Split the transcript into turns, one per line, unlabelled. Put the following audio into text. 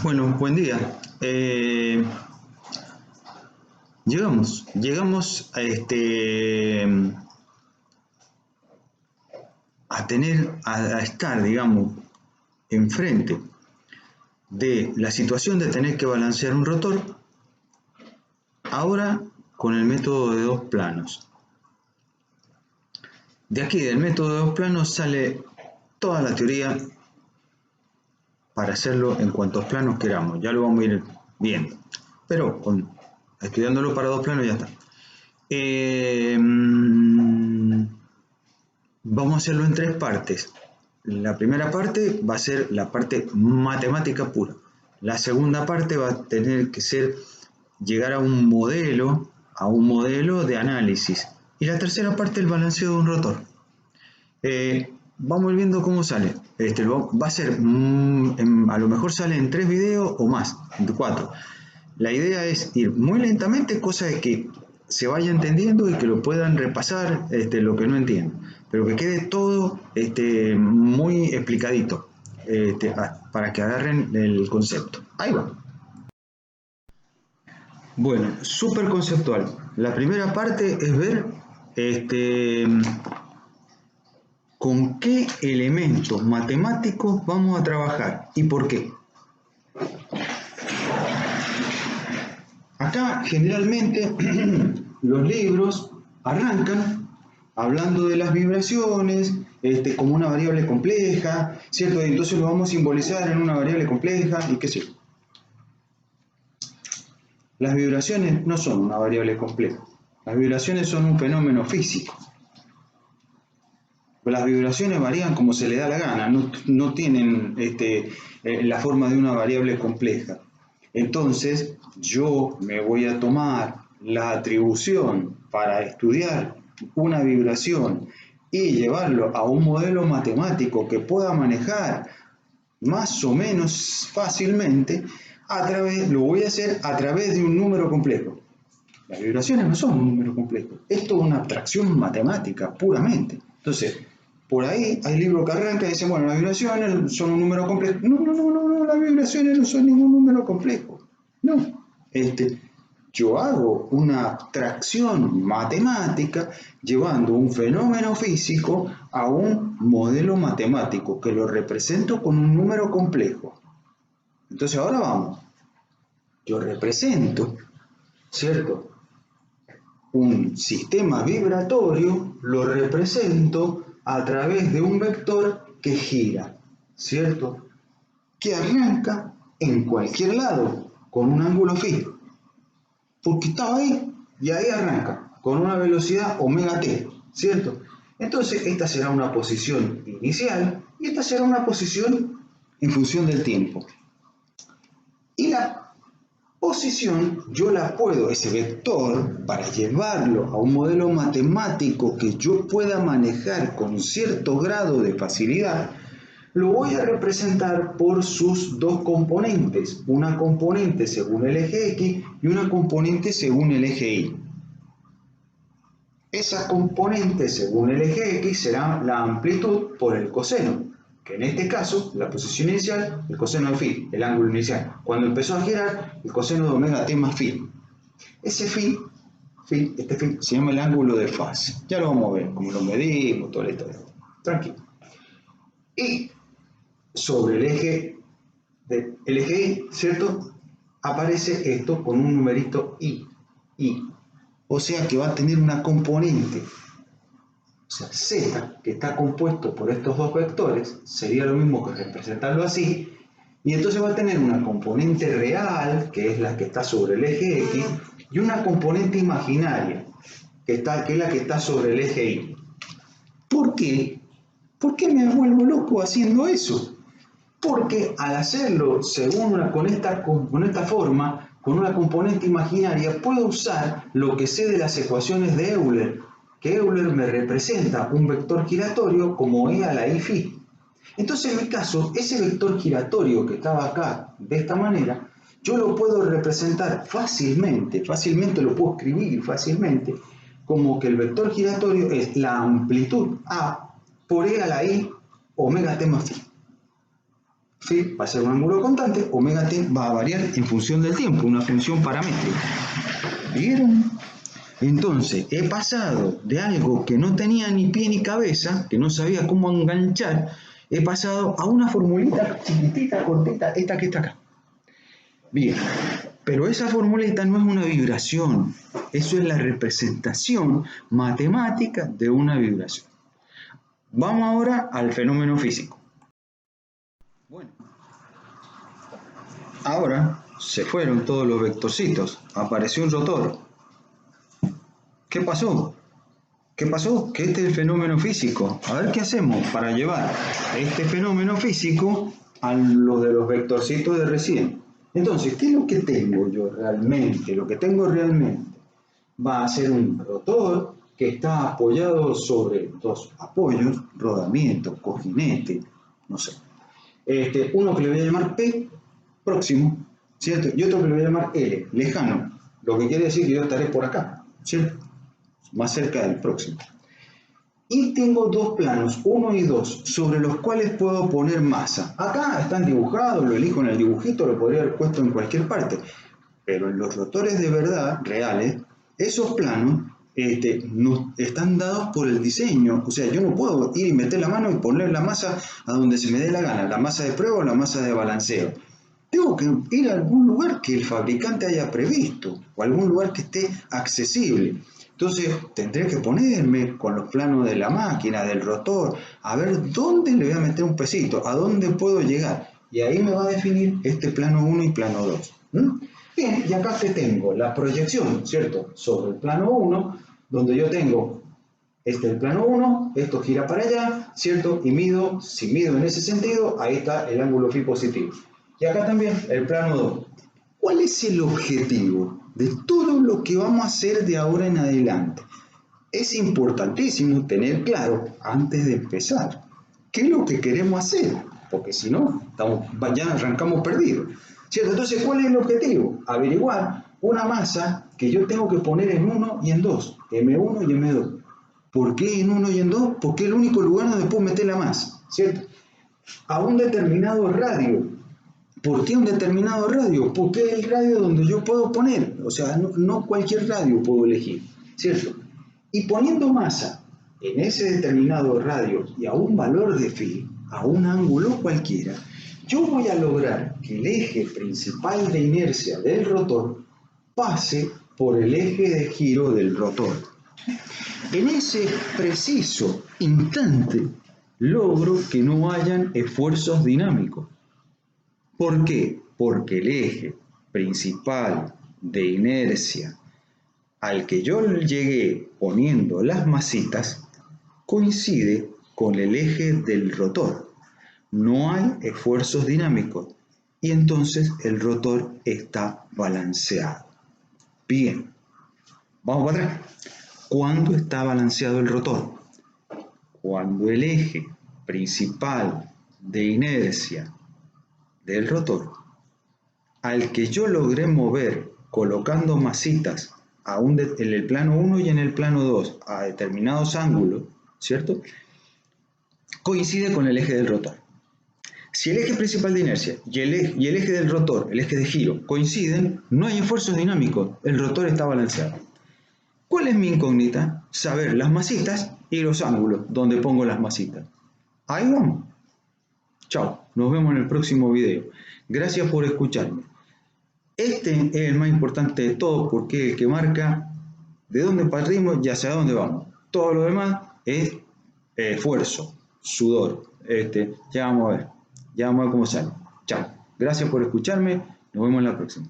Bueno, buen día. Llegamos a estar, digamos, enfrente de la situación de tener que balancear un rotor, ahora con el método de dos planos. De aquí, del método de dos planos, sale toda la teoría para hacerlo en cuantos planos queramos. Ya lo vamos a ir viendo, pero estudiándolo para dos planos ya está. Vamos a hacerlo en tres partes. La primera parte va a ser la parte matemática pura. La segunda parte va a tener que ser llegar a un modelo de análisis. Y la tercera parte, el balanceo de un rotor. Vamos viendo cómo sale. Va a ser, a lo mejor sale en 3 videos o más, en 4. La idea es ir muy lentamente, cosa de que se vaya entendiendo y que lo puedan repasar lo que no entienden, pero que quede todo muy explicadito para que agarren el concepto. Ahí va. Bueno, súper conceptual. La primera parte es ver con qué elementos matemáticos vamos a trabajar y por qué. Acá generalmente los libros arrancan hablando de las vibraciones como una variable compleja, ¿cierto? Entonces lo vamos a simbolizar en una variable compleja y qué sé yo. Las vibraciones no son una variable compleja. Las vibraciones son un fenómeno físico. Las vibraciones varían como se le da la gana, no tienen la forma de una variable compleja. Entonces, yo me voy a tomar la atribución para estudiar una vibración y llevarlo a un modelo matemático que pueda manejar más o menos fácilmente, lo voy a hacer a través de un número complejo. Las vibraciones no son un número complejo, esto es una abstracción matemática puramente. Entonces, por ahí hay libros que arrancan y dicen, bueno, las vibraciones son un número complejo. No, las vibraciones no son ningún número complejo. No, yo hago una abstracción matemática llevando un fenómeno físico a un modelo matemático que lo represento con un número complejo. Entonces ahora vamos, yo represento, ¿cierto?, un sistema vibratorio, lo represento a través de un vector que gira, ¿cierto?, que arranca en cualquier lado con un ángulo fijo, porque estaba ahí y ahí arranca con una velocidad omega t, ¿cierto? Entonces esta será una posición inicial y esta será una posición en función del tiempo. Y la posición yo la puedo, ese vector, para llevarlo a un modelo matemático que yo pueda manejar con cierto grado de facilidad, lo voy a representar por sus dos componentes, una componente según el eje X y una componente según el eje Y. Esa componente según el eje X será la amplitud por el coseno, que en este caso, la posición inicial, el coseno de phi, el ángulo inicial. Cuando empezó a girar, el coseno de omega t más phi. Ese phi, este phi, se llama el ángulo de fase. Ya lo vamos a ver, como lo medimos, toda la historia. Tranquilo. Y sobre el eje Y, ¿cierto?, aparece esto con un numerito I. O sea que va a tener una componente. O sea, Z, que está compuesto por estos dos vectores, sería lo mismo que representarlo así, y entonces va a tener una componente real, que es la que está sobre el eje X, y una componente imaginaria, que es la que está sobre el eje Y. ¿Por qué? ¿Por qué me vuelvo loco haciendo eso? Porque al hacerlo con esta forma, con una componente imaginaria, puedo usar lo que sé de las ecuaciones de Euler, que Euler me representa un vector giratorio como E a la I phi. Entonces, en mi caso, ese vector giratorio que estaba acá de esta manera, yo lo puedo representar fácilmente lo puedo escribir fácilmente, como que el vector giratorio es la amplitud A por E a la I omega t más phi. Phi va a ser un ángulo constante, omega t va a variar en función del tiempo, una función paramétrica. ¿Vieron? Entonces, he pasado de algo que no tenía ni pie ni cabeza, que no sabía cómo enganchar, he pasado a una formulita chiquitita, cortita, esta que está acá. Bien, pero esa formulita no es una vibración, eso es la representación matemática de una vibración. Vamos ahora al fenómeno físico. Bueno, ahora se fueron todos los vectorcitos, apareció un rotor. ¿Qué pasó? ¿Qué pasó? Que este es el fenómeno físico. A ver qué hacemos para llevar este fenómeno físico a lo de los vectorcitos de recién. Entonces, ¿qué es lo que tengo yo realmente? Lo que tengo realmente va a ser un rotor que está apoyado sobre dos apoyos, rodamiento, cojinete, no sé. Uno que le voy a llamar P, próximo, ¿cierto? Y otro que le voy a llamar L, lejano. Lo que quiere decir que yo estaré por acá, ¿cierto? Más cerca del próximo. Y tengo dos planos, 1 y 2, sobre los cuales puedo poner masa. Acá están dibujados, lo elijo en el dibujito, lo podría haber puesto en cualquier parte. Pero en los rotores de verdad, reales, esos planos no, están dados por el diseño. O sea, yo no puedo ir y meter la mano y poner la masa a donde se me dé la gana, la masa de prueba o la masa de balanceo. Tengo que ir a algún lugar que el fabricante haya previsto, o algún lugar que esté accesible. Entonces tendré que ponerme con los planos de la máquina, del rotor, a ver dónde le voy a meter un pesito, a dónde puedo llegar. Y ahí me va a definir este plano 1 y plano 2. Bien, y acá te tengo la proyección, ¿cierto? Sobre el plano 1, donde yo tengo este es el plano 1, esto gira para allá, ¿cierto? Y mido, si mido en ese sentido, ahí está el ángulo phi positivo. Y acá también el plano 2. ¿Cuál es el objetivo de todo lo que vamos a hacer de ahora en adelante? Es importantísimo tener claro, antes de empezar, qué es lo que queremos hacer, porque si no, ya arrancamos perdidos. ¿Cierto? Entonces, ¿cuál es el objetivo? Averiguar una masa que yo tengo que poner en 1 y en 2, M1 y M2. ¿Por qué en 1 y en 2? Porque es el único lugar donde puedo meter la masa, ¿cierto? A un determinado radio. ¿Por qué un determinado radio? Porque es el radio donde yo puedo poner, o sea, no cualquier radio puedo elegir, ¿cierto? Y poniendo masa en ese determinado radio y a un valor de phi, a un ángulo cualquiera, yo voy a lograr que el eje principal de inercia del rotor pase por el eje de giro del rotor. En ese preciso instante logro que no hayan esfuerzos dinámicos. ¿Por qué? Porque el eje principal de inercia al que yo llegué poniendo las masitas coincide con el eje del rotor. No hay esfuerzos dinámicos y entonces el rotor está balanceado. Bien, vamos para atrás. ¿Cuándo está balanceado el rotor? Cuando el eje principal de inercia del rotor, al que yo logré mover colocando masitas en el plano 1 y en el plano 2 a determinados ángulos, ¿cierto? Coincide con el eje del rotor. Si el eje principal de inercia y el eje del rotor, el eje de giro, coinciden, no hay esfuerzos dinámicos, el rotor está balanceado. ¿Cuál es mi incógnita? Saber las masitas y los ángulos donde pongo las masitas. Ahí vamos. Chao, nos vemos en el próximo video. Gracias por escucharme. Este es el más importante de todo porque es el que marca de dónde partimos y hacia dónde vamos. Todo lo demás es esfuerzo, sudor. Ya vamos a ver cómo sale. Chao, gracias por escucharme. Nos vemos en la próxima.